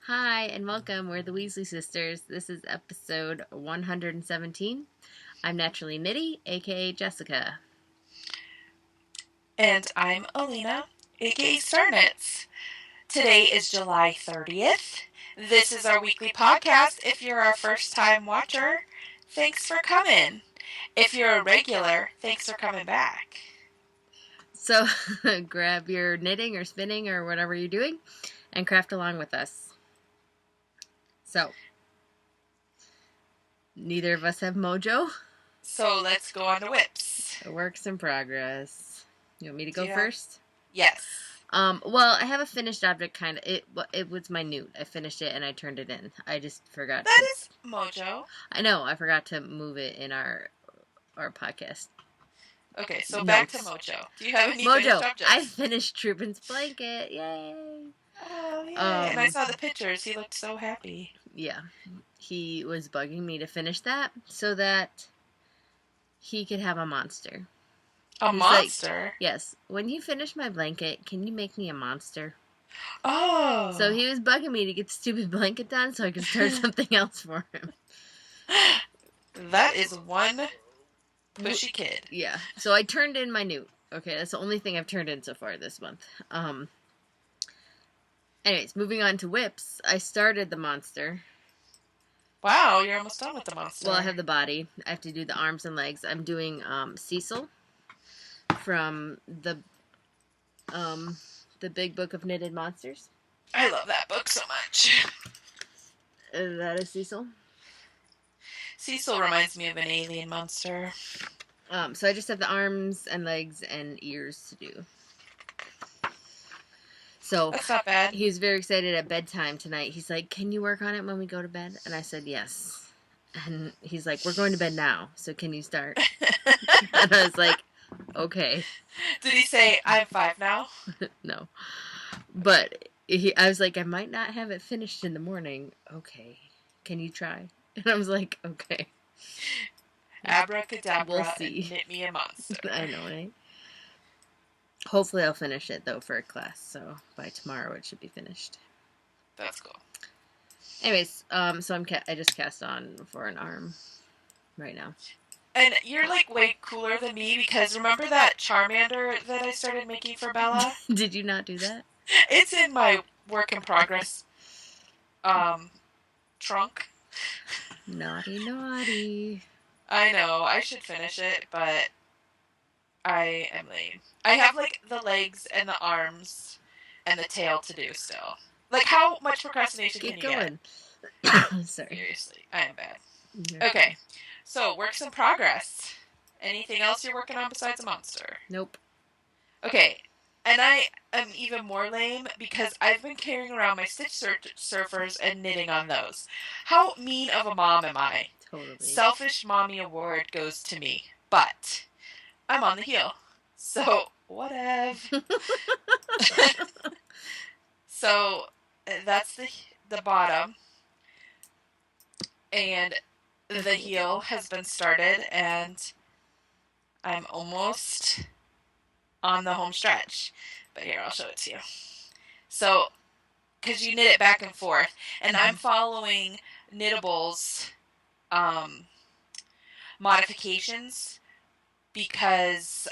Hi, and welcome. We're the Weasley sisters. This is episode 117. I'm Naturally Nitty, aka Jessica. And I'm Allena, aka Starnets. Today is July 30th. This is our weekly podcast. If you're our first time watcher, thanks for coming. If you're a regular, thanks for coming back. So grab your knitting or spinning or whatever you're doing and craft along with us. So, neither of us have mojo. So let's go on to whips. Works in progress. You want me to go first? Yes. Well, I have a finished object kind of. It was my newt. I finished it and I turned it in. I just forgot. That is mojo. I know. I forgot to move it in our podcast. Okay, so back to mojo. Do you have any finished objects? I finished Troopin's blanket. Yay! Oh, yeah. And I saw the pictures. He looked so happy. Yeah. He was bugging me to finish that so that he could have a monster. A monster? Like, yes. When you finish my blanket, can you make me a monster? Oh. So he was bugging me to get the stupid blanket done so I could start something else for him. That is one pushy kid. Yeah. So I turned in my newt. Okay, that's the only thing I've turned in so far this month. Anyways, moving on to whips. I started the monster. Wow, you're almost done with the monster. Well, I have the body. I have to do the arms and legs. I'm doing Cecil from the Big Book of Knitted Monsters. I love that book so much. That is Cecil. Cecil reminds me of an alien monster. So I just have the arms and legs and ears to do. So that's not bad. He was very excited at bedtime tonight. He's like, "Can you work on it when we go to bed?" And I said, "Yes." And he's like, "We're going to bed now, so can you start?" And I was like, "Okay." Did he say, "I'm 5 now"? No. But I was like, "I might not have it finished in the morning." "Okay. Can you try?" And I was like, "Okay." Abracadabra, we'll see. Knit me a monster. I know, right? Hopefully I'll finish it, though, for a class. So by tomorrow it should be finished. That's cool. Anyways, so I just cast on for an arm right now. And you're, like, way cooler than me because remember that Charmander that I started making for Bella? Did you not do that? It's in my work in progress trunk. Naughty, naughty. I know. I should finish it, but I am lame. I have, like, the legs and the arms and the tail to do still. Like, how much procrastination can you get? Sorry. Seriously, I am bad. Mm-hmm. Okay, so works in progress. Anything else you're working on besides a monster? Nope. Okay, and I am even more lame because I've been carrying around my Stitch Surfers and knitting on those. How mean of a mom am I? Totally. Selfish Mommy Award goes to me, but I'm on the heel. So, whatever. So, that's the bottom. And the heel has been started, and I'm almost on the home stretch. But here, I'll show it to you. So, because you knit it back and forth, and I'm following Knittable's modifications because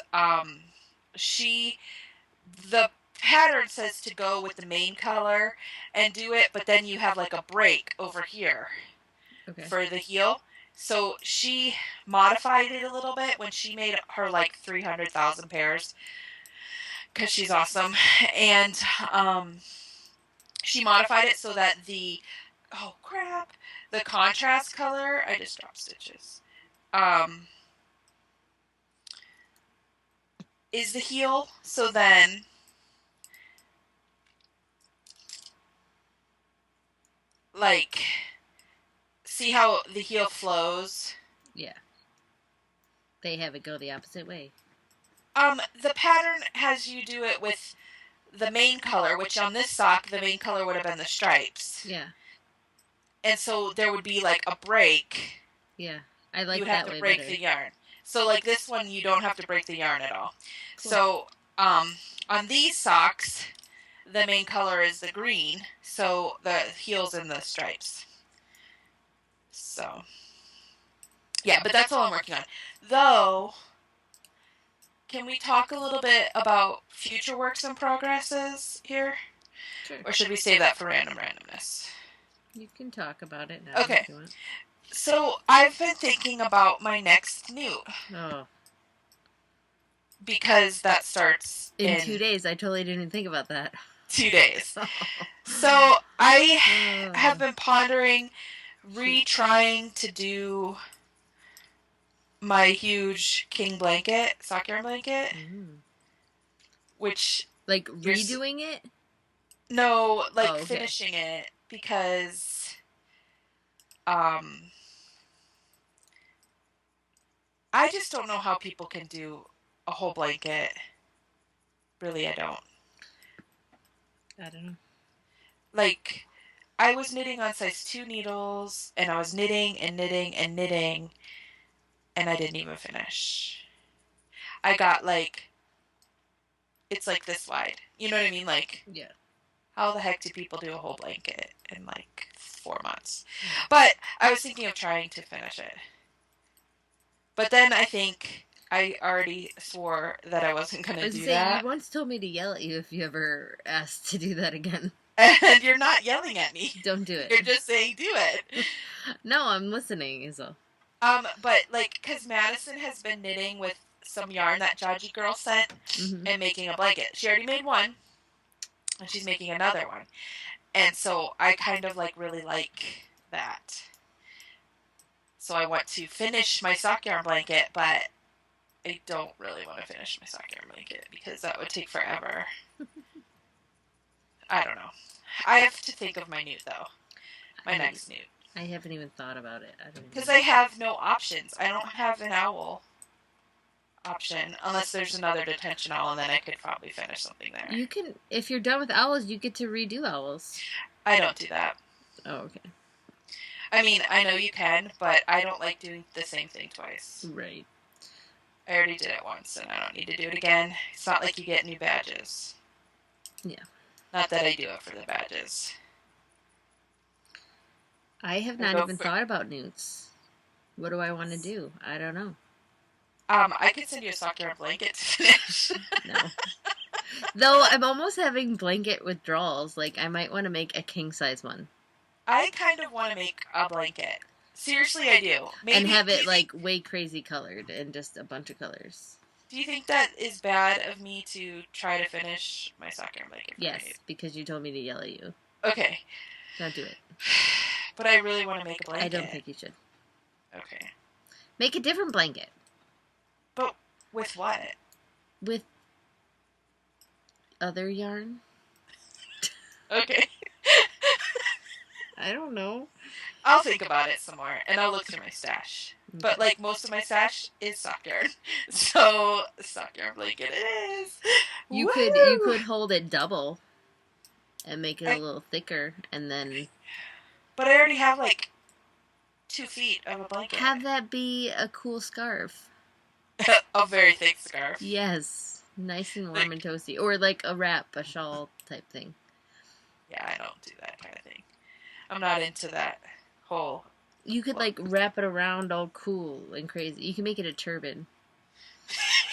the pattern says to go with the main color and do it, but then you have like a break over here for the heel. So she modified it a little bit when she made her like 300,000 pairs because she's awesome. And she modified it so that the contrast color, I just dropped stitches, is the heel. So then like, see how the heel flows? Yeah. They have it go the opposite way. The pattern has you do it with the main color, which on this sock, the main color would have been the stripes. Yeah. And so there would be like a break. Yeah. I like that way. You would have to break the yarn. So like this one, you don't have to break the yarn at all. Cool. So on these socks, the main color is the green, so the heels and the stripes. So, yeah, but that's all I'm working on. Though, can we talk a little bit about future works in progresses here? Sure. Or should we save that for random randomness? You can talk about it now okay. if you want. So, I've been thinking about my next newt. Oh. Because that starts in 2 days. I totally didn't even think about that. 2 days. So I have been pondering retrying to do my huge king blanket, sock yarn blanket. Which like redoing it? No, like finishing it because I just don't know how people can do a whole blanket. Really, I don't. I don't know. Like, I was knitting on size 2 needles, and I was knitting and knitting and knitting, and I didn't even finish. I got, like, it's like this wide. You know what I mean? Like, yeah. How the heck do people do a whole blanket in, like, 4 months? But I was thinking of trying to finish it. But then I think I already swore that I wasn't going to do that. You once told me to yell at you if you ever asked to do that again. And you're not yelling at me. Don't do it. You're just saying do it. No, I'm listening, Isel. But, like, because Madison has been knitting with some yarn that Jaji girl sent and making a blanket. She already made one, and she's making another one. And so I kind of, like, really like that. So I want to finish my sock yarn blanket, but I don't really want to finish my sock yarn blanket because that would take forever. I don't know. I have to think of my newt, though. My next newt. I haven't even thought about it. Because I have no options. I don't have an owl option unless there's another detention owl, and then I could probably finish something there. You can, if you're done with owls, you get to redo owls. I don't do that. Oh, okay. I mean, I know you can, but I don't like doing the same thing twice. Right. I already did it once, and I don't need to do it again. It's not like you get new badges. Yeah. Not that I do it for the badges. I have not even thought about newts. What do I want to do? I don't know. I could send you a sock yarn blanket to finish. No. Though I'm almost having blanket withdrawals. Like, I might want to make a king size one. I kind of want to make a blanket. Seriously, I do. Maybe, and have it, like, way crazy colored and just a bunch of colors. Do you think that is bad of me to try to finish my sock yarn blanket? Yes, because you told me to yell at you. Okay. Don't do it. But I really want to make a blanket. I don't think you should. Okay. Make a different blanket. But with what? With other yarn. Okay. I don't know. I'll think about it some more, and I'll look through my stash. Okay. But, like, most of my stash is sock yarn. So, sock yarn blanket it is. You could hold it double and make it a little thicker, and then... But I already have, like, 2 feet of a blanket. Have that be a cool scarf. A very thick scarf. Yes. Nice and warm and toasty. Or, like, a wrap, a shawl type thing. Yeah, I don't do that kind of thing. I'm not into that whole... You could, like, wrap it around all cool and crazy. You can make it a turban.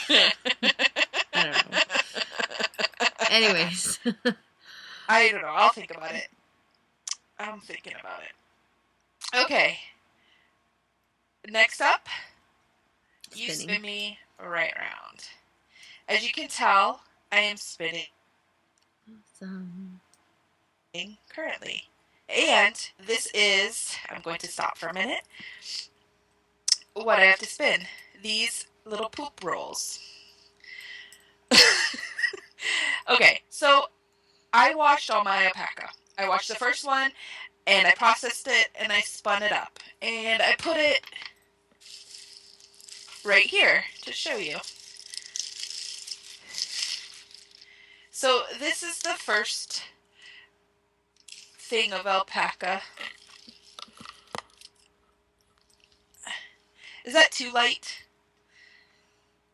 I don't know. Anyways. I don't know. I'll think about it. I'm thinking about it. Okay. Next up, you spin me right around. As you can tell, I am spinning currently. And this is, I'm going to stop for a minute, what I have to spin. These little poop rolls. Okay, so I washed all my alpaca. I washed the first one, and I processed it, and I spun it up. And I put it right here to show you. So this is the first thing of alpaca. Is that too light?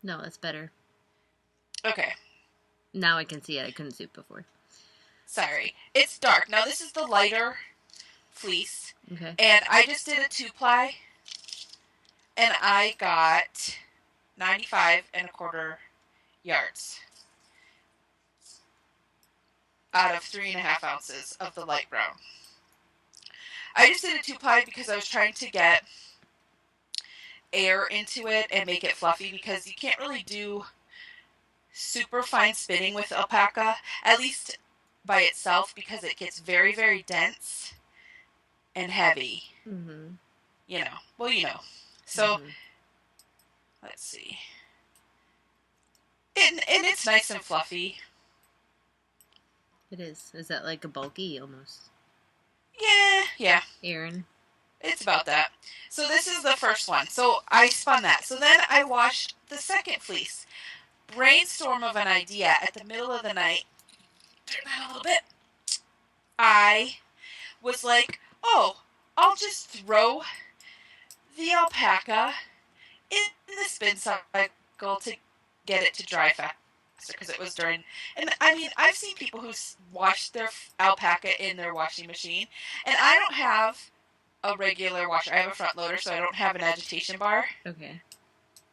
No, that's better. Okay. Now I can see it. I couldn't see it before. Sorry. It's dark. Now this is the lighter fleece. Okay. And I just did a 2-ply. And I got 95.25 yards out of 3.5 ounces of the light brown. I just did a 2-ply because I was trying to get air into it and make it fluffy, because you can't really do super fine spinning with alpaca, at least by itself, because it gets very, very dense and heavy. Mm-hmm. You know. Well, you know. So, let's see. And it's nice and fluffy. It is. Is that like a bulky almost? Yeah. Aaron? It's about that. So this is the first one. So I spun that. So then I washed the second fleece. Brainstorm of an idea at the middle of the night. Turn that a little bit. I was like, oh, I'll just throw the alpaca in the spin cycle to get it to dry faster, because it was during, and I mean, I've seen people who wash their alpaca in their washing machine, and I don't have a regular washer. I have a front loader, so I don't have an agitation bar. Okay.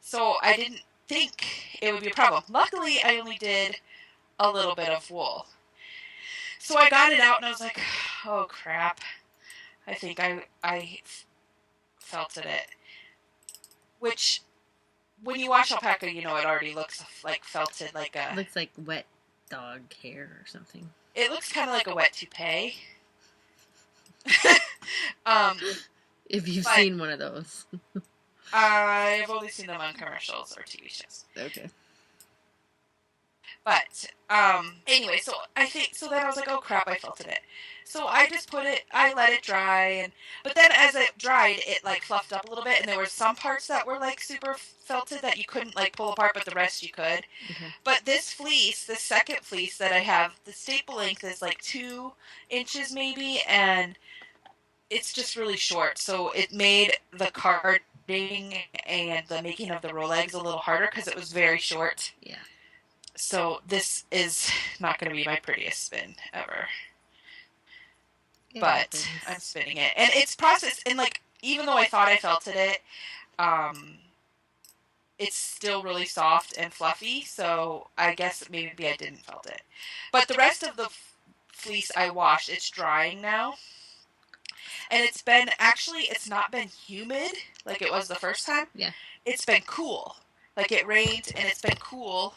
So I didn't think it would be a problem. Luckily, I only did a little bit of wool. So I got it out and I was like, oh crap. I think I felted it. Which, when you wash alpaca, you know it already looks like felted, like a... It looks like wet dog hair or something. It looks kind of like a wet toupee. If you've seen one of those. I've only seen them on commercials or TV shows. Okay. But, anyway, so then I was like, oh crap, I felted it. So I just I let it dry, but then as it dried, it like fluffed up a little bit, and there were some parts that were like super felted that you couldn't like pull apart, but the rest you could. Okay. But this second fleece that I have, the staple length is like 2 inches maybe, and it's just really short, so it made the carding and the making of the roll eggs a little harder because it was very short. Yeah. So this is not going to be my prettiest spin ever. But I'm spinning it. And it's processed, and like, even though I thought I felted it, it's still really soft and fluffy, so I guess maybe I didn't felt it. But the rest of the fleece I washed, it's drying now. And it's not been humid like it was the first time. Yeah. It's been cool. Like, it rained and it's been cool.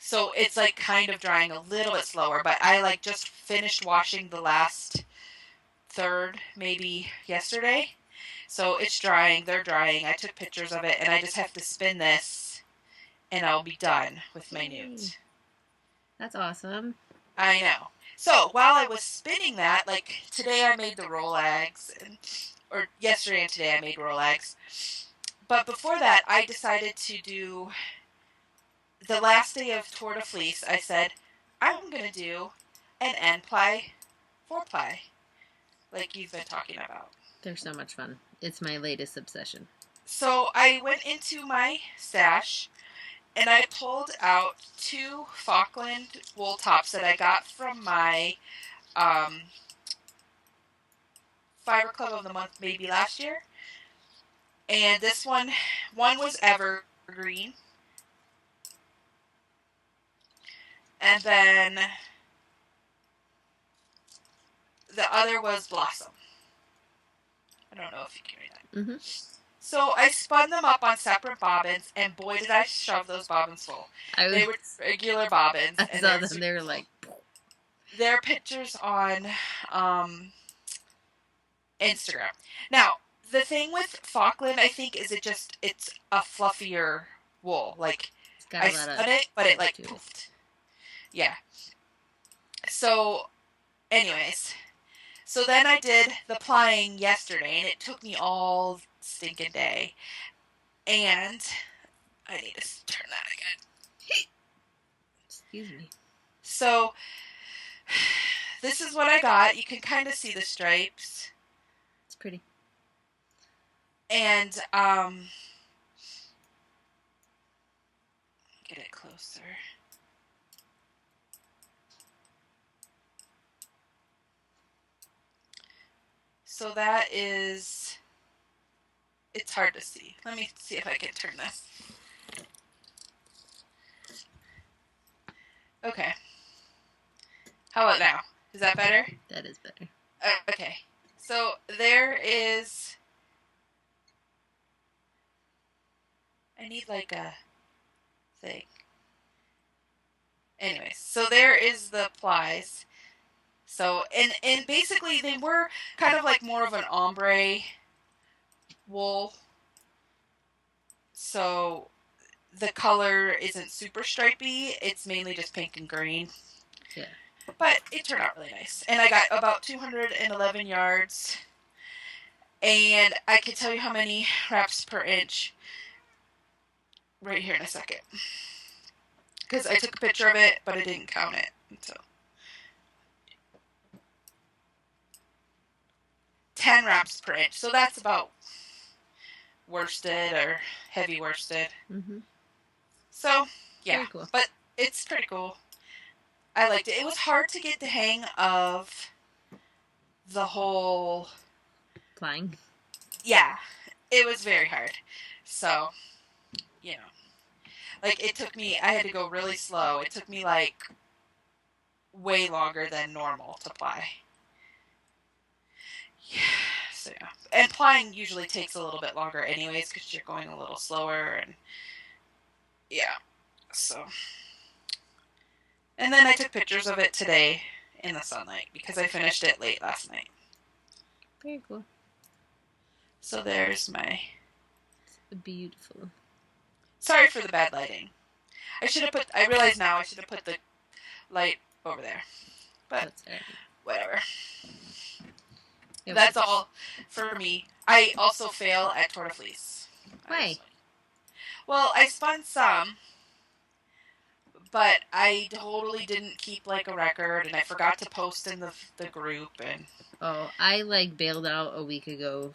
So it's like kind of drying a little bit slower, but I like just finished washing the last third maybe yesterday. So it's drying, they're drying. I took pictures of it, and I just have to spin this and I'll be done with my newts. That's awesome. I know. So while I was spinning that, like today I made the roll eggs, or yesterday and today I made roll eggs. But before that, I decided to do the last day of Tour de Fleece. I said, I'm going to do an end ply, 4-ply, like you've been talking about. They're so much fun. It's my latest obsession. So I went into my stash and I pulled out 2 Falkland wool tops that I got from my Fiber Club of the Month maybe last year. And this one was Evergreen. And then the other was Blossom. I don't know if you can read that. Mm-hmm. So I spun them up on separate bobbins, and boy, did I shove those bobbins full. They were regular bobbins. I saw them. They were like... There are pictures on Instagram. Now, the thing with Falkland, I think, is it's a fluffier wool. Like, I spun it, but it like poofed. Yeah. So, anyways. So then I did the plying yesterday, and it took me all stinking day. And I need to turn that again. Excuse me. So this is what I got. You can kind of see the stripes. It's pretty. And get it closer. So that is... It's hard to see. Let me see if I can turn this. Okay. How about now? Is that better? That is better. Okay. So there is... I need like a thing. Anyways, so there is the plies. So, and basically they were kind of like more of an ombre wool. So the color isn't super stripy. It's mainly just pink and green. Yeah. But it turned out really nice. And I got about 211 yards. And I can tell you how many wraps per inch right here in a second. Because I took a picture of it, but I didn't count it. So 10 wraps per inch. So that's about worsted or heavy worsted. Mm-hmm. So, yeah. Very cool. But it's pretty cool. I liked it. It was hard to get the hang of the whole... Flying? Yeah. It was very hard. So, you know. Like, it took me... I had to go really slow. It took me, like, way longer than normal to ply. Yeah. So, yeah. And plying usually takes a little bit longer anyways because you're going a little slower and... Yeah. So... And then I took pictures of it today in the sunlight because I finished it late last night. Very cool. So there's my... It's beautiful. Sorry for the bad lighting. I realize now I should have put the light over there. But that's all right. Whatever. That's all for me. I also fail at Tour de Fleece. Why? Well, I spun some, but I totally didn't keep like a record, and I forgot to post in the group. And oh, I like bailed out a week ago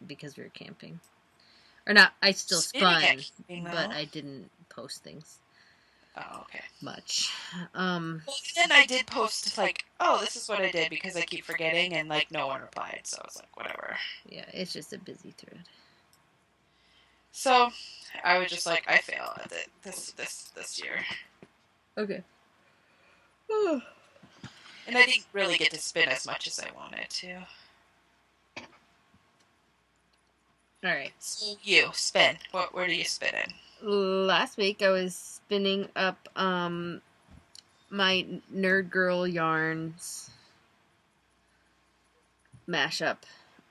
because we were camping, or not. I still spun, but I didn't post things. Oh, okay. Much. Well, then I did post like, oh, this is what I did because I keep forgetting, and like no one replied, so I was like, whatever. Yeah, it's just a busy thread. So I was just like, I fail at it this year. Okay. And I didn't really get to spin as much as I wanted to. All right. So you spin. Where do you spin in? Last week I was spinning up my Nerd Girl Yarns mashup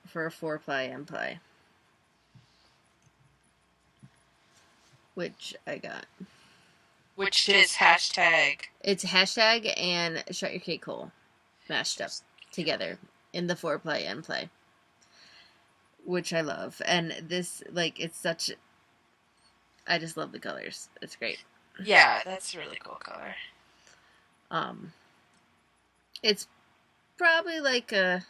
for a 4-ply M-ply, which I got. Which is hashtag. It's hashtag and Shut Your Cake Hole mashed up together in the 4-ply M-ply, which I love. And this, like, it's such... I just love the colors. It's great. Yeah, that's a really cool color. It's probably like a...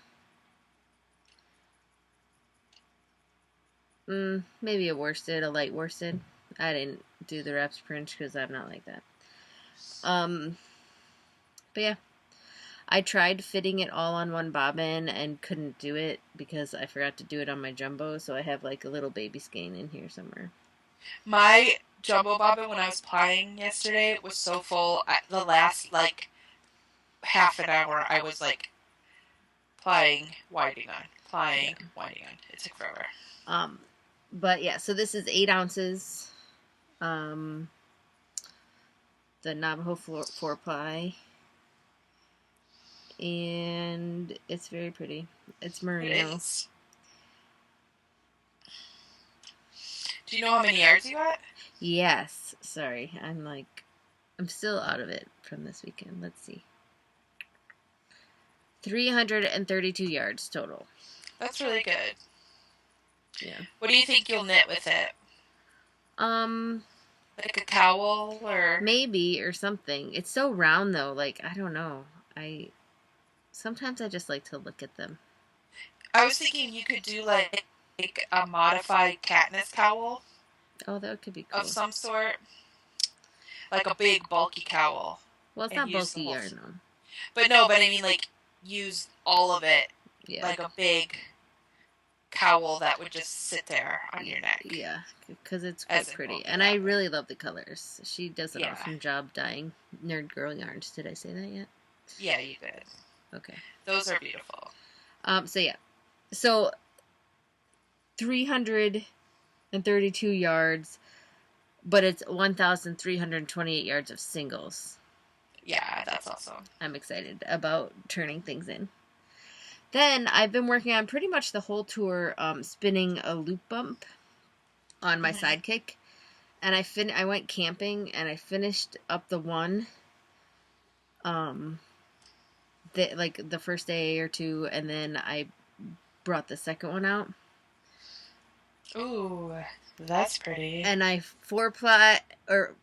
maybe a worsted, a light worsted. I didn't do the wraps per inch because I'm not like that. But yeah. I tried fitting it all on one bobbin and couldn't do it because I forgot to do it on my jumbo, so I have like a little baby skein in here somewhere. My jumbo bobbin when I was plying yesterday was so full. The last like half an hour I was like plying, winding on, plying, winding on. It took forever. But yeah, so this is 8 ounces. The Navajo 4-ply. And it's very pretty. It's merino. It is. Do you know how many yards you got? Yes. Sorry. I'm still out of it from this weekend. Let's see. 332 yards total. That's really good. Yeah. What do you think you'll knit with it? Like a cowl or... Maybe, or something. It's so round though, like, I don't know. Sometimes I just like to look at them. I was thinking you could do like a modified Katniss cowl. Oh, that could be cool. Of some sort. Like a big bulky cowl. Well, it's not bulky yarn though. But I mean like use all of it. Yeah. Like a big cowl that would just sit there on your neck. Yeah, because it's quite pretty. And I really love the colors. She does an awesome job dyeing Nerd Girl yarns. Did I say that yet? Yeah, you did. Okay. Those are beautiful. So yeah. So 332 yards, but it's 1,328 yards of singles. Yeah, that's awesome. I'm excited about turning things in. Then I've been working on pretty much the whole tour, spinning a loop bump on my sidekick, and I went camping and I finished up the one, the first day or two, and then I brought the second one out. Ooh, that's pretty. And I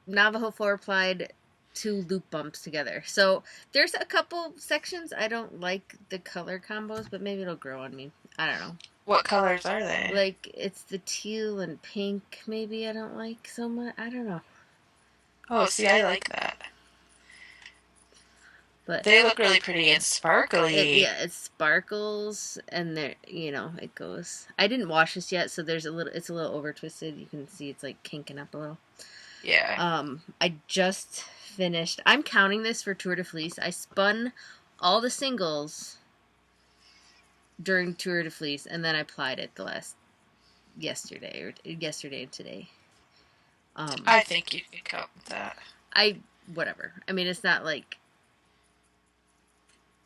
Navajo 4-plied 2 loop bumps together. So there's a couple sections I don't like the color combos, but maybe it'll grow on me. I don't know. What colors are they? Like, it's the teal and pink maybe I don't like so much. I don't know. Oh, see, I like that. But they look really pretty and sparkly. It sparkles, and there, it goes. I didn't wash this yet, so it's a little over twisted. You can see it's like kinking up a little. Yeah. I just finished. I'm counting this for Tour de Fleece. I spun all the singles during Tour de Fleece, and then I plied it yesterday and today. I think you can count that. Whatever. I mean, it's not like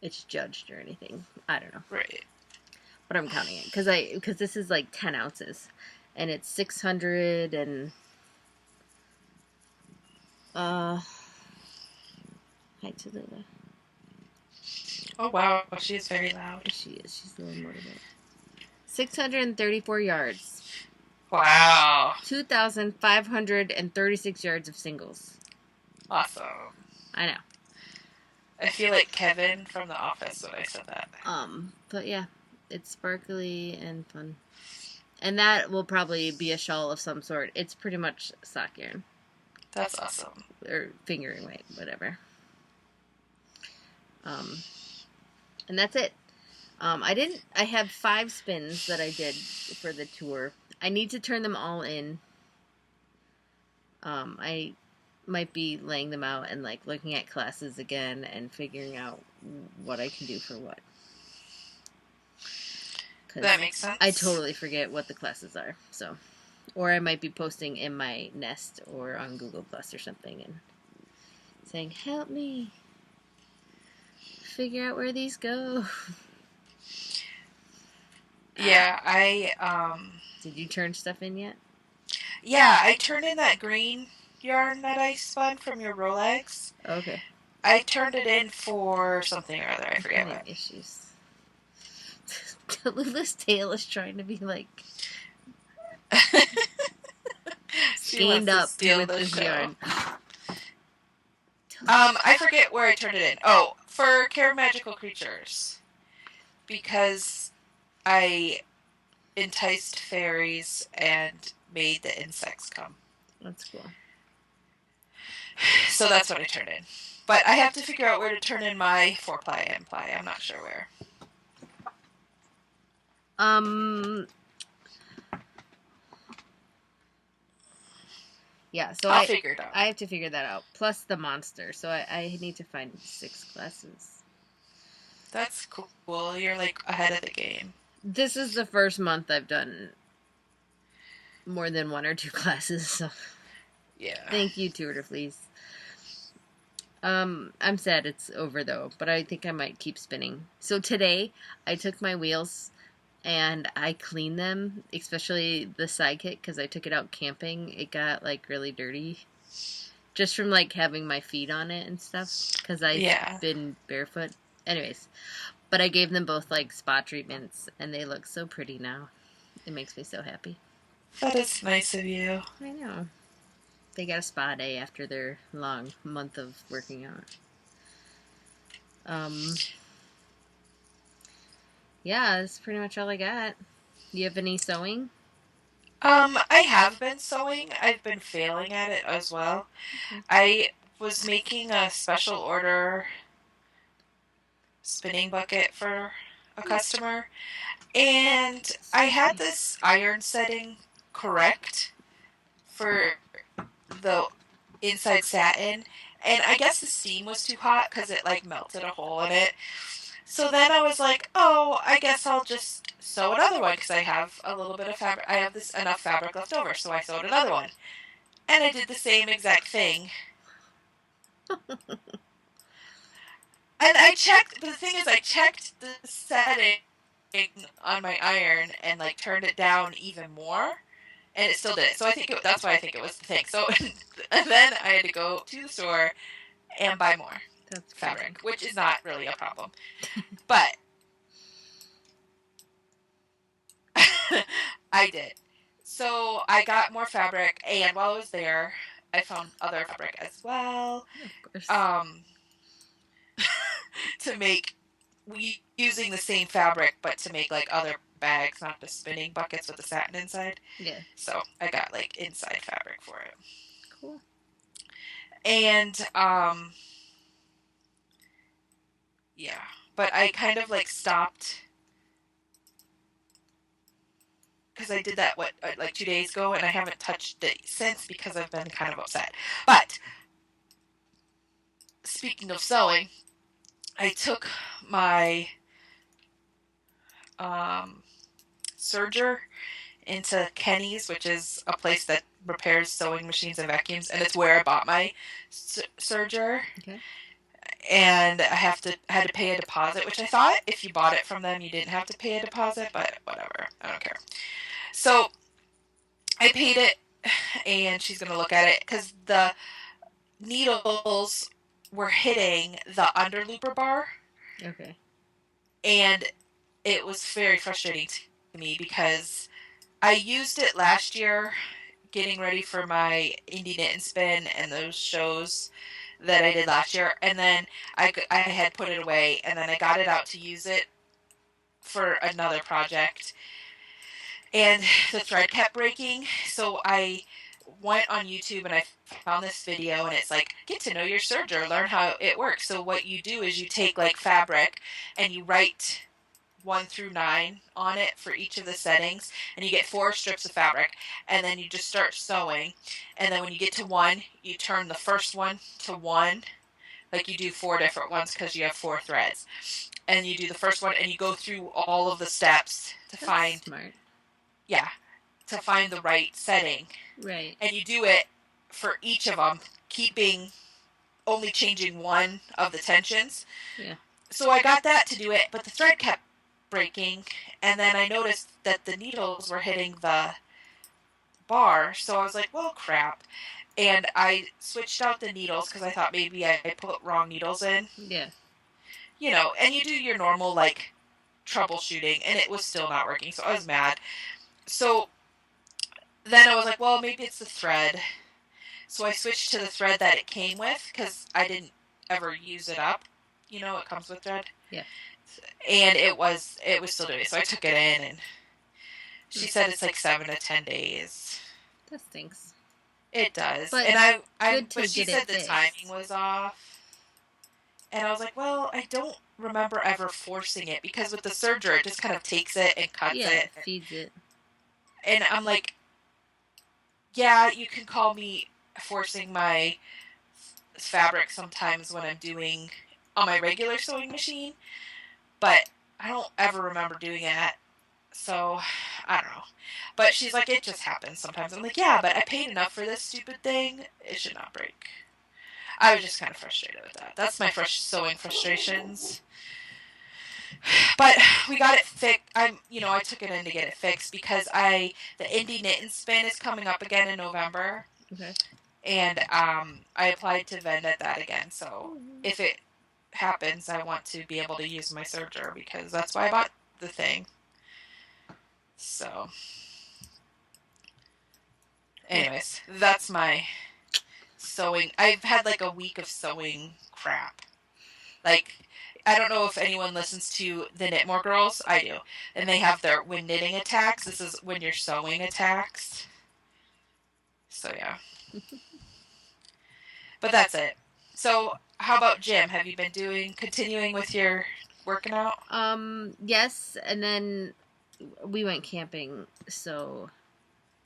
it's judged or anything. I don't know. Right. But I'm counting it because this is like 10 ounces, and it's 600 and hi Tallulah. Oh wow, she is very loud. She is. She's a little motivated. 634 yards. Wow. 2,536 yards of singles. Awesome. I know. I feel like Kevin from The Office when I said that. But yeah, it's sparkly and fun. And that will probably be a shawl of some sort. It's pretty much sock yarn. That's awesome. Or fingering weight, whatever. And that's it. I have 5 spins that I did for the tour. I need to turn them all in. I might be laying them out and like looking at classes again and figuring out what I can do for what. That makes sense. I totally forget what the classes are. So, or I might be posting in my Nest or on Google Plus or something and saying, "Help me figure out where these go." Yeah, Did you turn stuff in yet? Yeah, I turned in that green yarn that I spun from your Rolex. Okay. I turned it in for something or other. I forget what. Issues. Tallulah's tail is trying to be like stained up with this yarn. I forget where I turned it in. Oh, for Care Magical Creatures. Because I enticed fairies and made the insects come. That's cool. So that's what I turned in. But I have to figure out where to turn in my 4-ply and ply. I'm not sure where. Yeah, so I'll figure it out. I have to figure that out. Plus the monster. So I need to find 6 classes. That's cool. You're like ahead of the game. This is the first month I've done more than 1 or 2 classes. So yeah. Thank you, Tour de Fleece. I'm sad it's over though, but I think I might keep spinning. So today I took my wheels and I cleaned them, especially the sidekick because I took it out camping. It got like really dirty just from like having my feet on it and stuff because I've been barefoot. Anyways, but I gave them both like spa treatments and they look so pretty now. It makes me so happy. That is nice of you. I know. They got a spa day after their long month of working out. Yeah, that's pretty much all I got. You have any sewing? I have been sewing. I've been failing at it as well. Okay. I was making a special order spinning bucket for a customer, And I had this iron setting correct for the inside satin, and I guess the steam was too hot because it like melted a hole in it. So then I was like, oh, I guess I'll just sew another one because I have a little bit of fabric. I have this enough fabric left over, so I sewed another one. And I did the same exact thing. And I checked, but the thing is, I checked the setting on my iron and like turned it down even more, and it still did it. So I think that's why I think it was the thing. So and then I had to go to the store and buy more fabric, which is not really a problem. But I did. So I got more fabric, and while I was there, I found other fabric as well. Of course. To make using the same fabric, but to make like other bags, not the spinning buckets with the satin inside. Yeah. So I got like inside fabric for it. Cool. And yeah, but I kind of like stopped because I did that like 2 days ago, and I haven't touched it since because I've been kind of upset. But speaking of sewing, I took my serger into Kenny's, which is a place that repairs sewing machines and vacuums, and it's where I bought my serger. Okay. And I had to pay a deposit, which I thought if you bought it from them you didn't have to pay a deposit, but whatever, I don't care. So I paid it, and she's gonna look at it because the needles were hitting the under looper bar. Okay. And it was very frustrating to me because I used it last year getting ready for my Indie Knit and Spin and those shows that I did last year, and then I had put it away, and then I got it out to use it for another project, and the thread kept breaking, so I went on YouTube and I found this video, and it's like, get to know your serger, learn how it works. So what you do is you take like fabric and you write 1 through 9 on it for each of the settings, and you get 4 strips of fabric, and then you just start sewing, and then when you get to 1 you turn the first one to 1, like you do 4 different ones because you have 4 threads, and you do the first one and you go through all of the steps to find smart. Yeah, to find the right setting. Right. And you do it for each of them, only changing one of the tensions. Yeah. So I got that to do it, but the thread kept breaking, and then I noticed that the needles were hitting the bar, so I was like, well, crap. And I switched out the needles because I thought maybe I put wrong needles in. Yeah. You know, and you do your normal, like, troubleshooting, and it was still not working, so I was mad. So then I was like, well, maybe it's the thread. So I switched to the thread that it came with because I didn't ever use it up. You know, it comes with thread. Yeah. And it was still doing it. So I took it in, and she said it's like 7 to 10 days. That stinks. It does. But and but she said the timing was off. And I was like, well, I don't remember ever forcing it because with the serger, it just kind of takes it and cuts it. Feeds it. And I'm like, yeah, you can call me forcing my fabric sometimes when I'm doing on my regular sewing machine, but I don't ever remember doing it. So, I don't know. But she's like, it just happens sometimes. I'm like, yeah, but I paid enough for this stupid thing. It should not break. I was just kind of frustrated with that. That's my sewing frustrations. But we got it fixed. I took it in to get it fixed because the Indie Knit and Spin is coming up again in November. Okay. And I applied to vend at that again. So if it happens, I want to be able to use my serger because that's why I bought the thing. So, anyways, that's my sewing. I've had like a week of sewing crap. Like, I don't know if anyone listens to the Knitmore Girls. I do. And they have their when knitting attacks. This is when you're sewing attacks. So, yeah. But that's it. So, how about gym? Have you been continuing with your working out? Yes, and then we went camping, so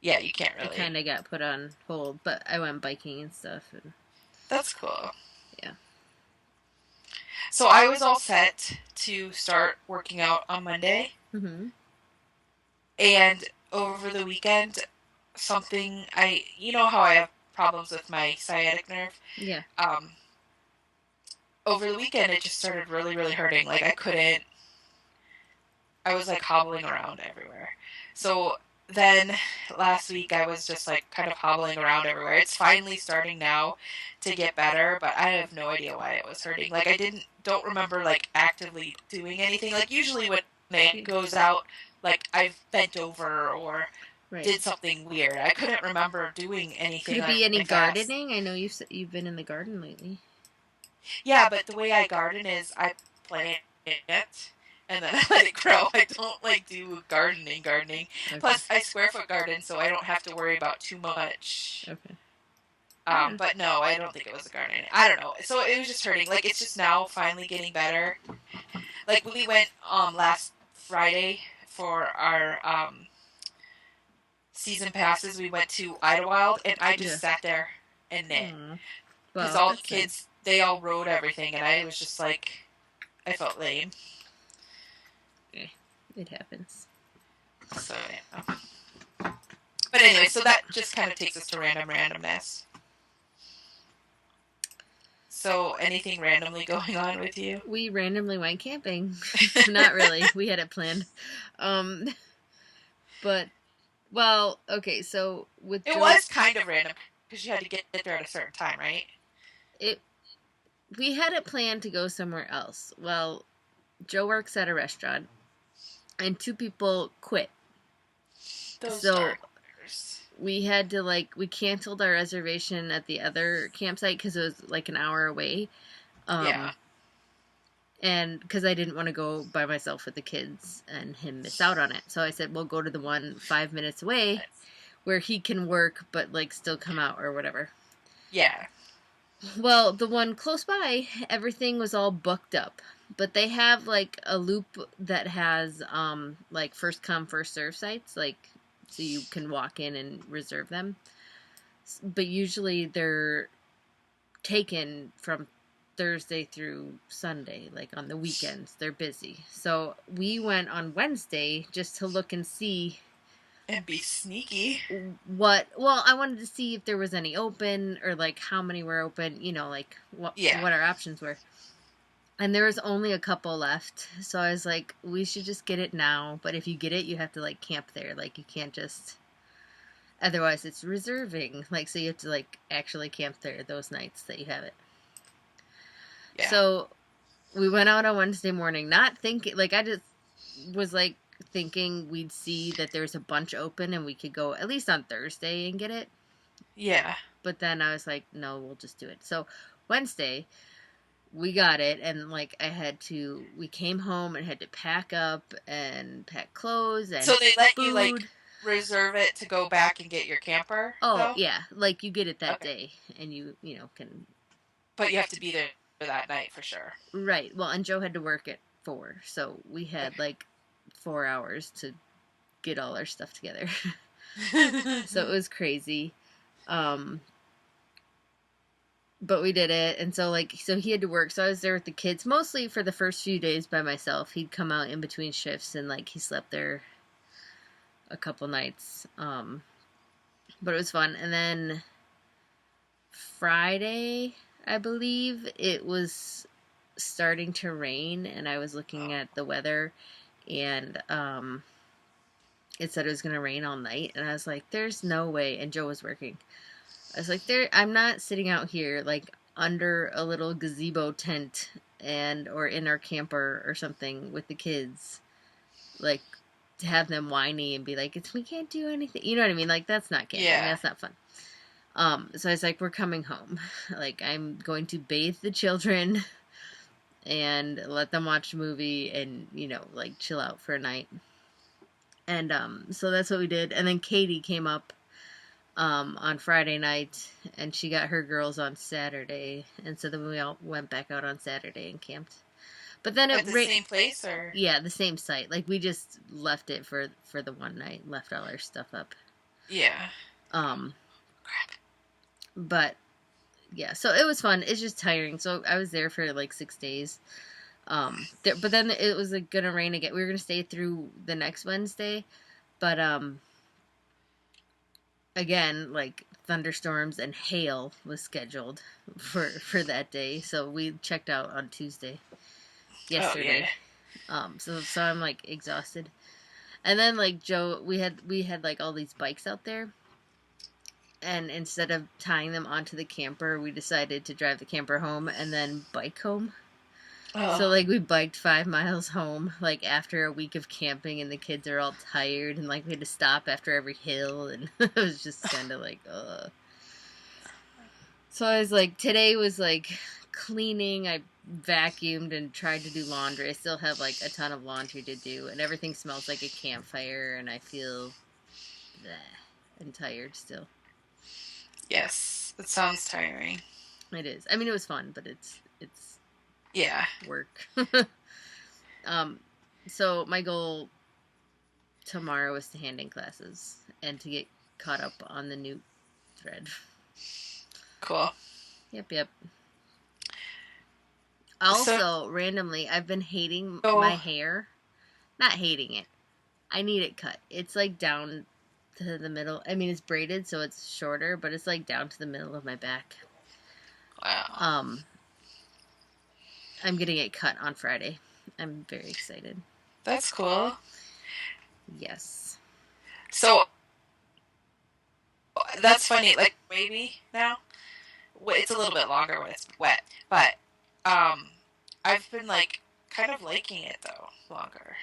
yeah, you can't really. It kind of got put on hold, but I went biking and stuff. And that's cool. Yeah. So I was all set to start working out on Monday. Mm-hmm. And over the weekend, you know how I have problems with my sciatic nerve? Yeah. Over the weekend, it just started really, really hurting. Like, I was like hobbling around everywhere. So then last week, I was just like kind of hobbling around everywhere. It's finally starting now to get better, but I have no idea why it was hurting. Like, don't remember like actively doing anything. Like, usually when it goes out, like I've bent over or did something weird. I couldn't remember doing anything. Could it be any gardening? I know you've been in the garden lately. Yeah, but the way I garden is I plant it and then I let it grow. I don't like do gardening. Okay. Plus, I square foot garden, so I don't have to worry about too much. Okay. But no, I don't think it was a gardening. I don't know. So it was just hurting. Like, it's just now finally getting better. Like, we went last Friday for our season passes. We went to Idlewild, and I just sat there and knit. Because all the kids, they all rode everything, and I was just like, I felt lame. Yeah, it happens. So, yeah. But anyway, so that just kind of takes us to randomness. So, anything randomly going on with you? We randomly went camping. Not really. We had it planned. But, well, okay, so with It was kind of random, because you had to get there at a certain time, right? We had it planned to go somewhere else. Well, Joe works at a restaurant, and 2 people quit. So we had to, we canceled our reservation at the other campsite because it was like an hour away. Yeah. And because I didn't want to go by myself with the kids and him miss out on it. So I said, we'll go to the one 5 minutes away where he can work but still come out or whatever. Yeah. Well, the one close by, everything was all booked up. But they have, a loop that has, first come, first serve sites, so you can walk in and reserve them. But usually they're taken from Thursday through Sunday, on the weekends. They're busy. So we went on Wednesday just to look and see... And be sneaky. Well, I wanted to see if there was any open, or, how many were open, what our options were. And there was only a couple left, so I was like, we should just get it now, but if you get it, you have to, camp there, you can't just... Otherwise, it's reserving, so you have to, actually camp there those nights that you have it. Yeah. So, we went out on Wednesday morning, not thinking, I just was, thinking we'd see that there's a bunch open and we could go at least on Thursday and get it. Yeah. But then I was like, no, we'll just do it. So Wednesday, we got it, and we came home and had to pack up and pack clothes and so they let food. You reserve it to go back and get your camper? Oh, though? Yeah, you get it that day, and you can... But you have to be there for that night for sure. Right. Well, and Joe had to work at 4, so we had 4 hours to get all our stuff together. So it was crazy. But we did it, and so he had to work, so I was there with the kids, mostly for the first few days by myself. He'd come out in between shifts, and he slept there a couple nights. But it was fun. And then Friday, I believe, it was starting to rain, and I was looking at the weather, and it said it was going to rain all night, and I was like, there's no way. And Joe was working. I was like, I'm not sitting out here under a little gazebo tent or in our camper or something with the kids, to have them whiny and be like, we can't do anything. You know what I mean? That's not camping. Yeah. That's not fun. So I was like, we're coming home. I'm going to bathe the children and let them watch a movie and, chill out for a night. And so that's what we did. And then Katie came up on Friday night, and she got her girls on Saturday. And so then we all went back out on Saturday and camped. But then at the same place, or yeah, the same site. Like we just left it for the one night, left all our stuff up. Yeah. Crap. But yeah, so it was fun. It's just tiring. So I was there for like 6 days. But then it was like gonna rain again. We were gonna stay through the next Wednesday, but again, like thunderstorms and hail was scheduled for that day. So we checked out on Tuesday, yesterday. Oh, yeah. So I'm like exhausted. And then like Joe, we had like all these bikes out there. And instead of tying them onto the camper, we decided to drive the camper home and then bike home. Oh. So like we biked 5 miles home, like after a week of camping, and the kids are all tired, and like we had to stop after every hill, and it was just kind of like, ugh. So I was like, today was like cleaning. I vacuumed and tried to do laundry. I still have like a ton of laundry to do, and everything smells like a campfire, and I feel bleh, and tired still. Yes, it sounds tiring. It is. I mean, it was fun, but it's yeah, work. So my goal tomorrow is to hand in classes and to get caught up on the new thread. Cool. Yep. Also, randomly, I've been hating my hair. Not hating it. I need it cut. It's like down to the middle. I mean, it's braided, so it's shorter, but it's like down to the middle of my back. Wow. I'm getting it cut on Friday. I'm very excited. That's cool. Yes. So that's funny. Like maybe now, it's a little bit longer when it's wet, but I've been like kind of liking it though longer.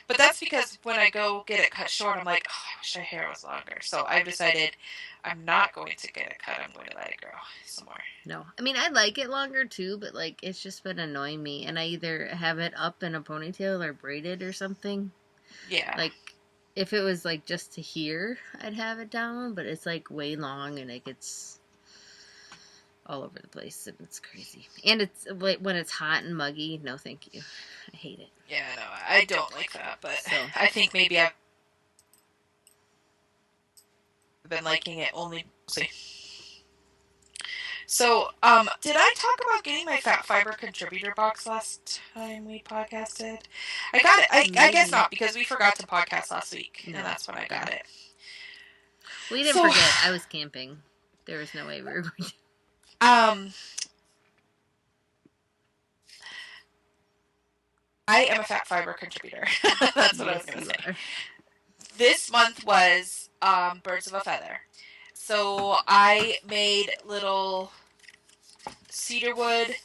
But that's because when I go get it cut short, I'm like, oh, I wish my hair was longer. So I've decided I'm not going to get it cut. I'm going to let it grow some more. No. I mean, I like it longer too, but like it's just been annoying me. And I either have it up in a ponytail or braided or something. Yeah. Like if it was like just to here, I'd have it down, but it's like way long and it gets all over the place and it's crazy. And it's like when it's hot and muggy, no thank you. I hate it. Yeah, no, I don't like that, but so, I think maybe I've been liking it only. So, did I talk about getting my fat fiber contributor box last time we podcasted? I got it. I guess not, because we forgot to podcast last week, and that's when I got it. We didn't forget. I was camping. There was no way we were going to. I am a fat fiber contributor. That's what I was going to say. This month was Birds of a Feather. So I made little cedarwood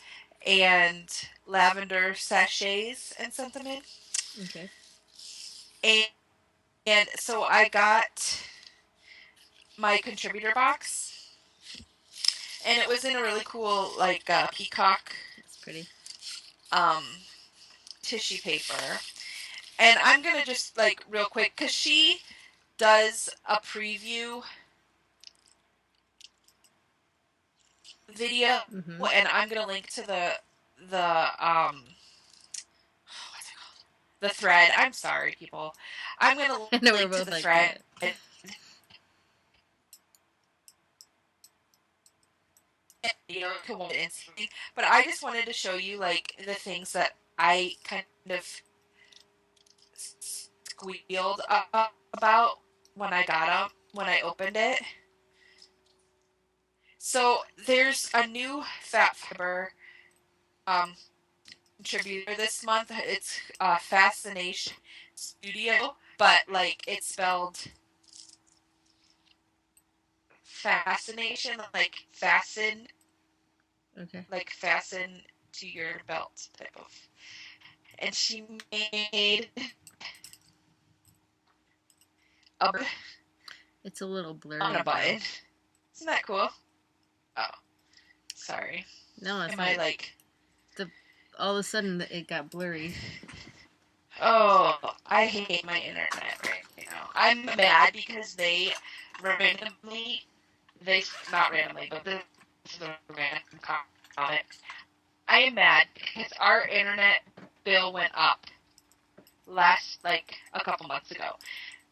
and lavender sachets and sent them in. Okay. And so I got my contributor box. And it was in a really cool, like, peacock. That's pretty. Tissue paper. And I'm going to just, like, real quick, because she does a preview video, and I'm going to link to the what's it called? The thread. I'm sorry, people. I'm going to link to the thread. But I just wanted to show you, like, the things that I kind of squealed about when I got them, when I opened it. So there's a new fat fiber contributor this month. It's Fascination Studio, but like it's spelled fascination, like fasten. Okay. Like fasten to your belt type of. And she made it's a little blurry on a button. Isn't that cool? Oh, sorry. No, it's Am I like all of a sudden it got blurry? Oh, I hate my internet right now. I'm mad because they randomly, not randomly, but this is a random comment. I am mad because our internet bill went up like a couple months ago.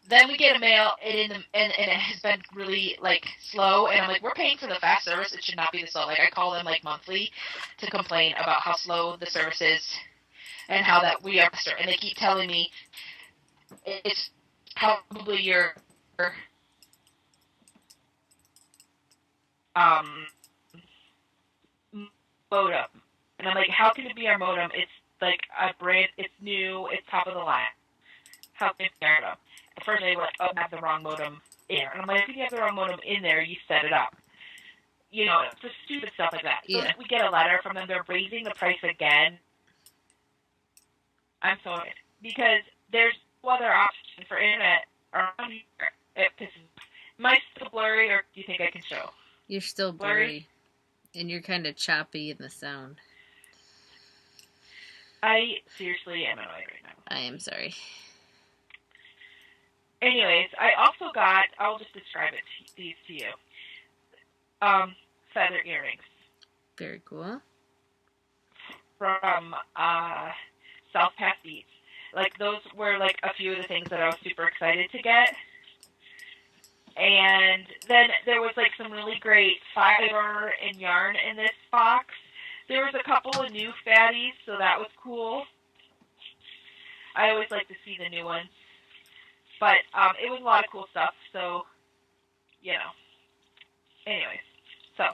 Then we get a mail, and it has been really, like, slow, and I'm like, we're paying for the fast service, it should not be this slow. Like, I call them, like, monthly to complain about how slow the service is and how that we are faster. And they keep telling me it's probably your modem. And I'm like, how can it be our modem? It's like a brand, it's new, it's top of the line. How can it be our modem? At first they were like, oh, I have the wrong modem in there. And I'm like, if you have the wrong modem in there, you set it up. You know, just stupid stuff like that. So we get a letter from them, they're raising the price again. I'm so annoyed. Because there's no other option for internet around here. It pisses me off. Am I still blurry, or do you think I can show? You're still blurry. And you're kind of choppy in the sound. I seriously am annoyed right now. I am sorry. Anyways, I also got, I'll just describe these to you. Feather earrings. Very cool. From South Pass Beats. Like, those were, like, a few of the things that I was super excited to get. And then there was, like, some really great fiber and yarn in this box. There was a couple of new fatties, so that was cool. I always like to see the new ones. But it was a lot of cool stuff, so, you know. Anyways, so,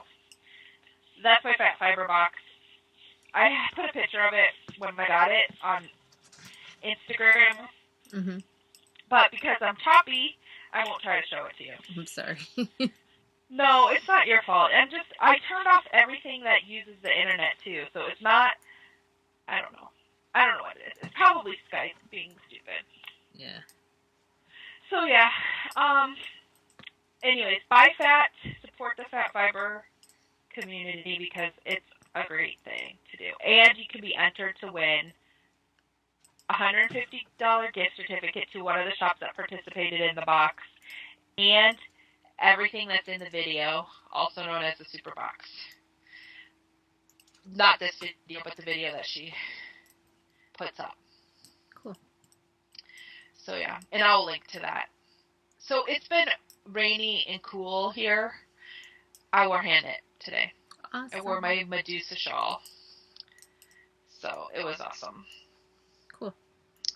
that's my fat fiber box. I put a picture of it when I got it on Instagram. Mm-hmm. But because I'm choppy, I won't try to show it to you. I'm sorry. No, it's not your fault. I turned off everything that uses the internet, too, so it's not, I don't know. I don't know what it is. It's probably Skype being stupid. Yeah. So, yeah. Anyways, buy fat, support the fat fiber community because it's a great thing to do. And you can be entered to win a $150 gift certificate to one of the shops that participated in the box. And everything that's in the video, also known as the super box. Not this video, but the video that she puts up. Cool. So yeah, and I'll link to that. So it's been rainy and cool here. I wore hand knit today. Awesome. I wore my Medusa shawl. So it was awesome. Cool.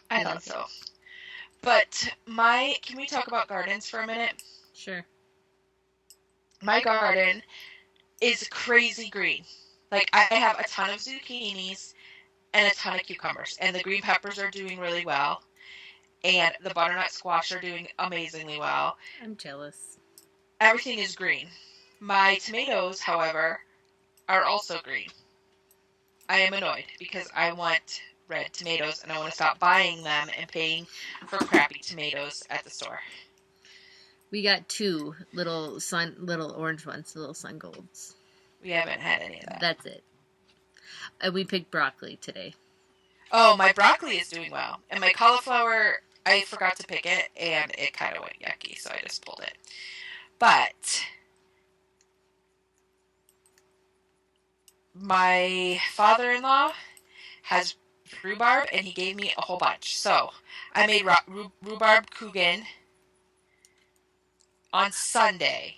I thought so. But can we talk about gardens for a minute? Sure. My garden is crazy green. Like, I have a ton of zucchinis and a ton of cucumbers. And the green peppers are doing really well. And the butternut squash are doing amazingly well. I'm jealous. Everything is green. My tomatoes, however, are also green. I am annoyed because I want red tomatoes and I want to stop buying them and paying for crappy tomatoes at the store. We got two little orange ones, little sun golds. We haven't had any of that. That's it. We picked broccoli today. Oh, my broccoli is doing well. And my cauliflower, I forgot to pick it, and it kind of went yucky, so I just pulled it. But my father-in-law has rhubarb, and he gave me a whole bunch. So I made rhubarb kuchen on last Saturday.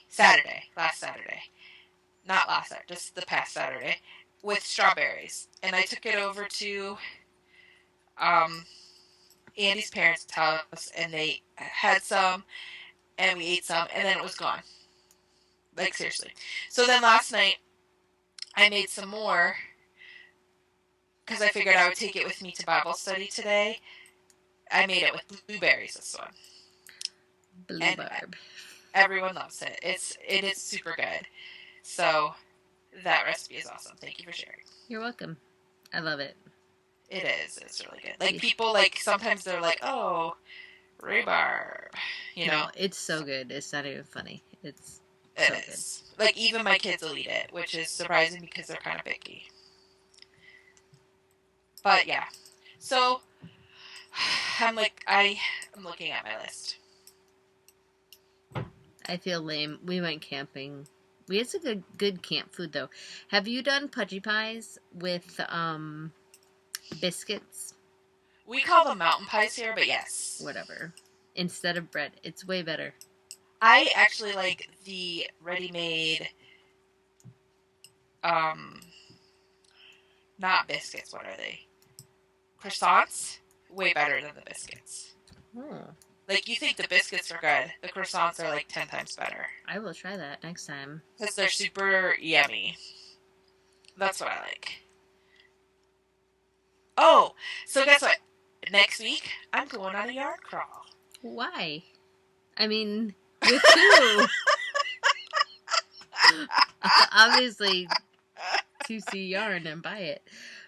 Not last Saturday, just the past Saturday, with strawberries. And I took it over to Andy's parents' house, and they had some, and we ate some, and then it was gone. Like, seriously. So then last night, I made some more, because I figured I would take it with me to Bible study today. I made it with blueberries this one. Rhubarb. Everyone loves it. It is super good. So that recipe is awesome. Thank you for sharing. You're welcome. I love it. It is. It's really good. Like, people, like, sometimes they're like, oh, rhubarb. You know? No, it's so good. It's not even funny. It so is. Good. Like, even my kids will eat it, which is surprising because they're kind of picky. But, yeah. So, I'm looking at my list. I feel lame. We went camping. We had some good camp food, though. Have you done pudgy pies with Biscuits. We call them mountain pies here, but yes. Whatever. Instead of bread. It's way better. I actually like the ready-made, not biscuits, what are they? Croissants? Way better than the biscuits. Oh. Like, you think the biscuits are good. The croissants are like 10 times better. I will try that next time. Because they're super yummy. That's what I like. Oh, so guess what? Next week, I'm going on a yarn crawl. Why? I mean, with who? Obviously, to see yarn and buy it.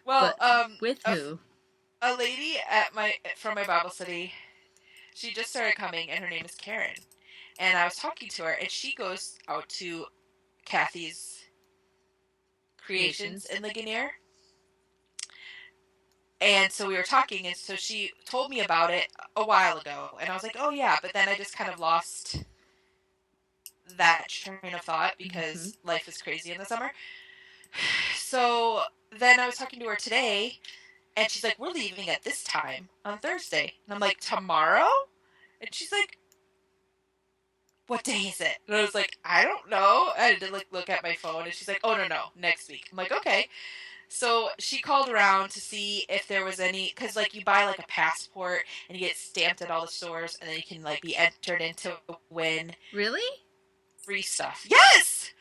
Well, but with who? A lady from my Bible study, she just started coming, and her name is Karen. And I was talking to her, and she goes out to Kathy's Creations in Ligonier. And so we were talking, and so she told me about it a while ago, and I was like, oh yeah, but then I just kind of lost that train of thought because life is crazy in the summer. So then I was talking to her today, and she's like, we're leaving at this time on Thursday. And I'm like, tomorrow? And she's like, what day is it? And I was like, I don't know. I had to look at my phone, and she's like, oh, no, next week. I'm like, okay. So she called around to see if there was any, because you buy a passport and you get stamped at all the stores, and then you can be entered into win. Really? Free stuff. Yes!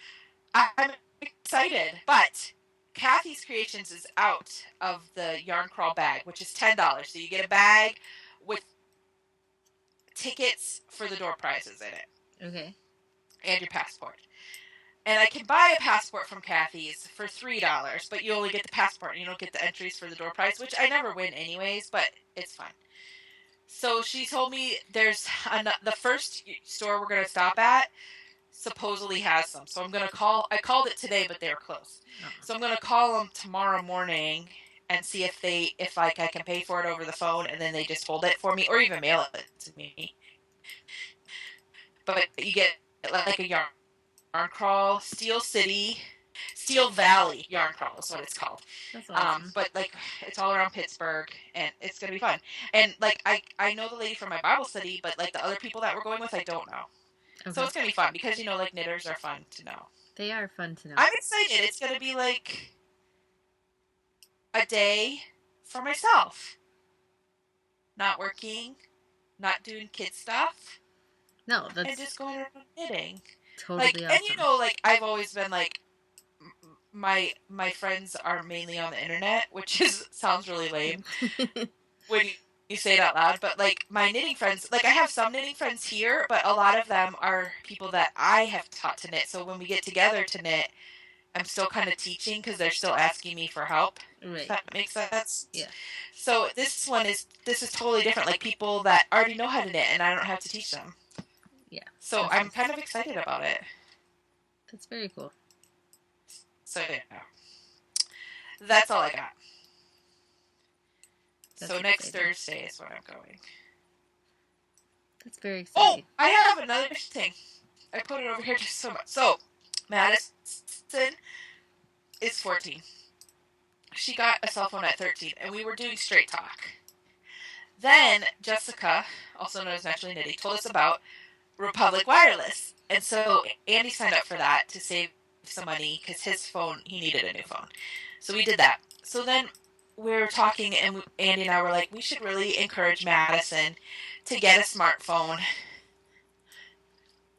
I'm excited. But Kathy's Creations is out of the yarn crawl bag, which is $10. So you get a bag with tickets for the door prizes in it. Okay. And your passport. And I can buy a passport from Kathy's for $3, but you only get the passport and you don't get the entries for the door prize, which I never win anyways, but it's fine. So she told me there's the first store we're going to stop at supposedly has some. So I'm going to call. I called it today, but they were closed. So I'm going to call them tomorrow morning and see if I can pay for it over the phone, and then they just hold it for me, or even mail it to me. But you get a yarn crawl, Steel Valley yarn crawl is what it's called. That's awesome. But it's all around Pittsburgh, and it's gonna be fun. And I know the lady from my Bible study, but the other people that we're going with, I don't know. Okay. So it's gonna be fun because knitters are fun to know. They are fun to know. I'm excited. It's gonna be a day for myself. Not working, not doing kid stuff. No, that's and just going around knitting. Totally awesome. And I've always been my friends are mainly on the internet, which sounds really lame when you say it out loud, but my knitting friends, I have some knitting friends here, but a lot of them are people that I have taught to knit. So when we get together to knit, I'm still kind of teaching because they're still asking me for help. Right. If that makes sense. Yeah. So this is totally different. People that already know how to knit, and I don't have to teach them. Yeah. So I'm kind of excited about it. That's very cool. So yeah. That's all I got. So next Thursday is when I'm going. That's very exciting. Oh, I have another thing. I put it over here just so much. So, Madison is 14. She got a cell phone at 13, and we were doing straight talk. Then Jessica, also known as Naturally Knitting, told us about Republic Wireless. And so Andy signed up for that to save some money because his phone, he needed a new phone. So we did that. So then we were talking, and Andy and I were like, we should really encourage Madison to get a smartphone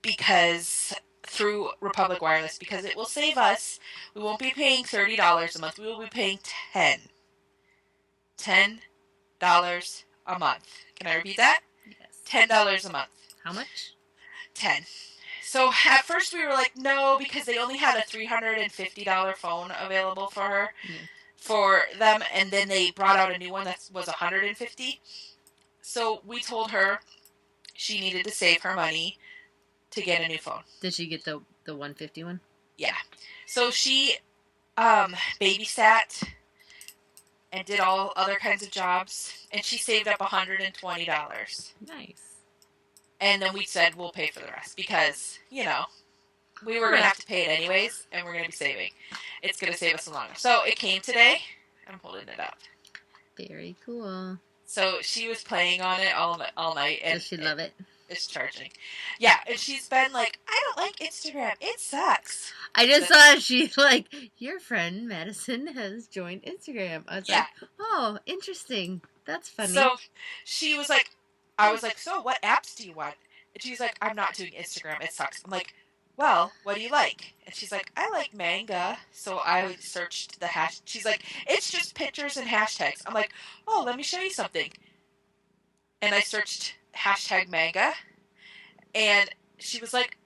because through Republic Wireless, because it will save us. We won't be paying $30 a month. We will be paying $10 a month. Can I repeat that? Yes. $10 a month. How much? 10. So at first we were like, no, because they only had a $350 phone available for her, for them, and then they brought out a new one that was $150. So we told her she needed to save her money to get a new phone. Did she get the $150 one? Yeah. So she babysat and did all other kinds of jobs, and she saved up $120. Nice. And then we said we'll pay for the rest because, we were going to have to pay it anyways, and we're going to be saving. It's going to save us a longer. So it came today. I'm holding it up. Very cool. So she was playing on it all night. And does she love it? It's charging. Yeah, and she's been like, I don't like Instagram. It sucks. I just saw she's like, your friend Madison has joined Instagram. I was like, oh, interesting. That's funny. So she was like, I was like, so what apps do you want? And she's like, I'm not doing Instagram. It sucks. I'm like, well, what do you like? And she's like, I like manga. So I searched the hash. She's like, it's just pictures and hashtags. I'm like, oh, let me show you something. And I searched hashtag manga. And she was like,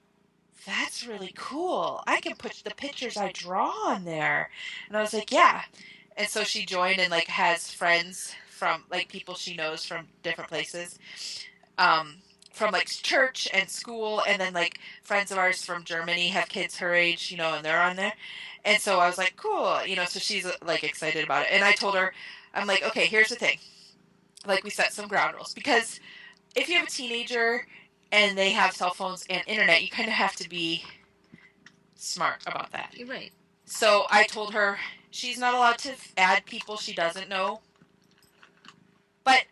that's really cool. I can put the pictures I draw on there. And I was like, yeah. And so she joined and like has friends from like people she knows from different places, from like church and school, and then like friends of ours from Germany have kids her age, and they're on there. And so I was like, cool, so she's like excited about it. And I told her, I'm like, okay, here's the thing. Like we set some ground rules, because if you have a teenager and they have cell phones and internet, you kind of have to be smart about that. You're right. So I told her she's not allowed to add people she doesn't know. But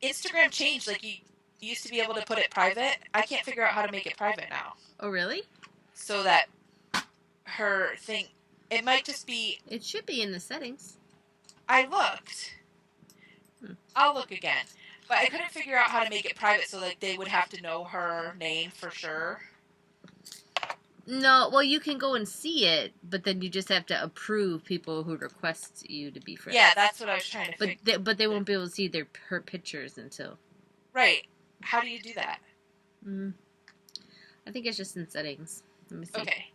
Instagram changed. Like you used to be able to put it private. I can't figure out how to make it private now. Oh, really? So that her thing, it might just be... It should be in the settings. I looked. I'll look again. But I couldn't figure out how to make it private so that they would have to know her name for sure. No, well, you can go and see it, but then you just have to approve people who request you to be friends. Yeah, that's what I was trying to figure. But they won't be able to see her pictures until... Right. How do you do that? I think it's just in settings. Let me see. Okay.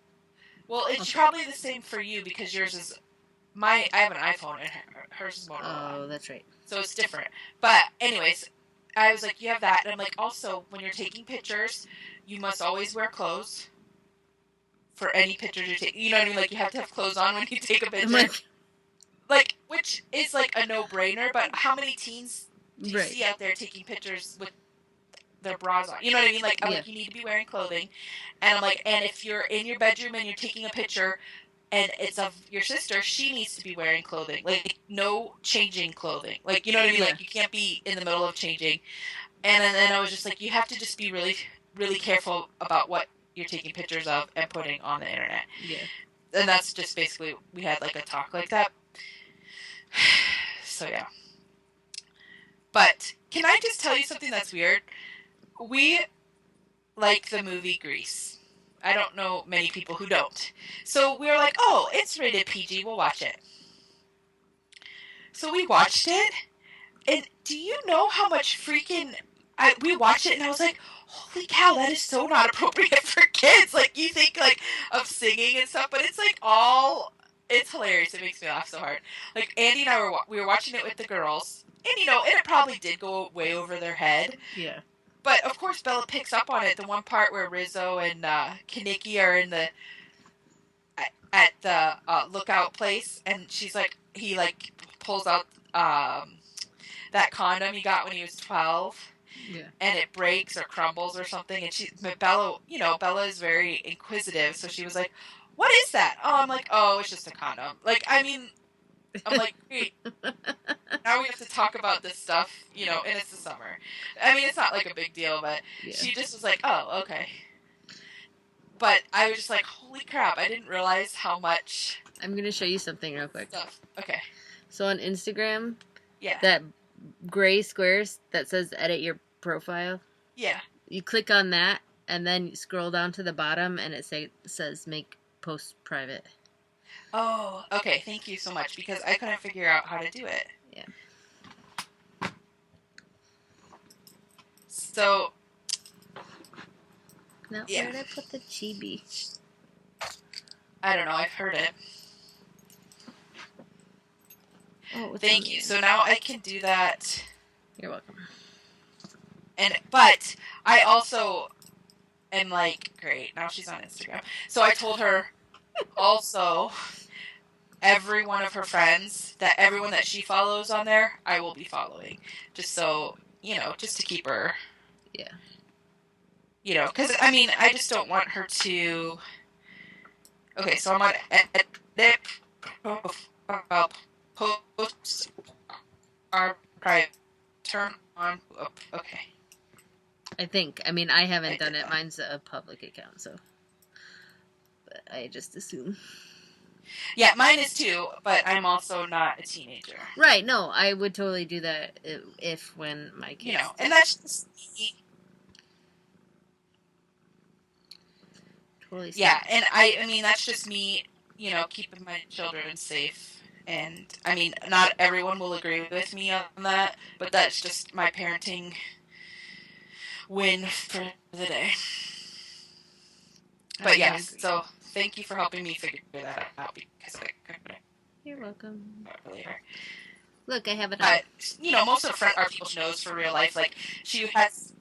Well, it's probably the same for you because yours is... I have an iPhone and hers is Motorola. Oh, that's right. So it's different. But anyways, I was like, you have that. And I'm like, also, when you're taking pictures, you must always wear clothes for any pictures you're taking. You know what I mean? Like, you have to have clothes on when you take a picture. Like, which is like a no-brainer, but how many teens do you see out there taking pictures with their bras on? You know what I mean? Like, I'm like, you need to be wearing clothing. And I'm like, and if you're in your bedroom and you're taking a picture and it's of your sister, she needs to be wearing clothing. Like, no changing clothing. Like, you know what I mean? Like, you can't be in the middle of changing. And then I was just like, you have to just be really, really careful about what you're taking pictures of and putting on the internet. Yeah. And that's just basically, we had like a talk like that. So, yeah. But, can I just tell you something that's weird? We like the movie Grease. I don't know many people who don't. So we were like, oh, it's rated PG, we'll watch it. So we watched it, and do you know how much freaking... we watched it, and I was like, holy cow, that is so not appropriate for kids. Like, you think, like, of singing and stuff, but it's, like, all... It's hilarious. It makes me laugh so hard. Like, Andy and I we were watching it with the girls, and, and it probably did go way over their head. Yeah. But, of course, Bella picks up on it. The one part where Rizzo and Kaneki are in at the lookout place, and she's like, he, like, pulls out that condom he got when he was 12. Yeah. And it breaks or crumbles or something. And Bella, Bella is very inquisitive, so she was like, what is that? Oh, I'm like, oh, it's just a condom. Like, I mean, I'm like, great. Now we have to talk about this stuff, and it's the summer. I mean, it's not like a big deal, but she just was like, oh, okay. But I was just like, holy crap, I didn't realize how much... I'm going to show you something real quick. Stuff. Okay. So on Instagram, yeah, that gray squares that says edit your profile. Yeah. You click on that, and then you scroll down to the bottom, and it says make post private. Oh, okay. Thank you so much, because I couldn't figure out how to do it. Yeah. So... Now, where did I put the chibi? I don't know. I've heard it. Oh, thank you. So now I can do that. You're welcome. But I also am like, great, now she's on Instagram. So I told her also every one of her friends, everyone that she follows on there, I will be following. Just so, just to keep her. Yeah. Because, I mean, I just don't want her to... Okay, so I'm on edit profile post our private turn on. Okay. I think. I mean, I haven't done it. Mine's a public account, so. But I just assume. Yeah, mine is too, but I'm also not a teenager. Right, no, I would totally do that if when my kids... You know, and that's just me. Totally smart. Yeah, and I mean, that's just me, you know, keeping my children safe. And, I mean, not everyone will agree with me on that, but that's just my parenting win for the day. But yes, so thank you for helping me figure that out because I couldn't. You're welcome. Earlier. Look, I have it on. You know, most of the front are people she knows for real life. Like, she has...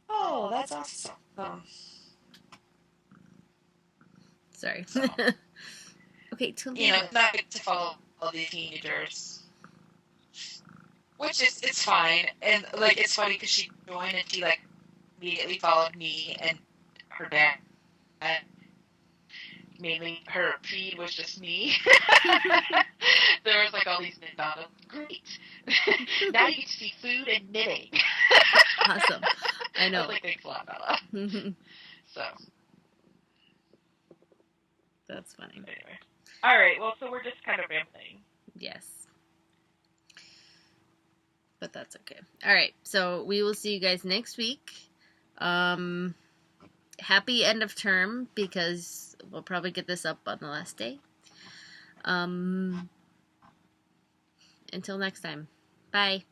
Oh, that's awesome. Sorry. Okay, you know, it's not good to follow all these teenagers. Which is, it's fine. And, like, it's funny because she joined and she, like, immediately followed me and her dad. And mainly her feed was just me. There was, like, all these McDonald's. Great. Now you get to see food and knitting. Awesome. I know. I was like, thanks a lot, Bella. So. That's funny. Anyway. All right. Well, so we're just kind of rambling. Yes. But that's okay. All right. So we will see you guys next week. Happy end of term because we'll probably get this up on the last day. Until next time. Bye.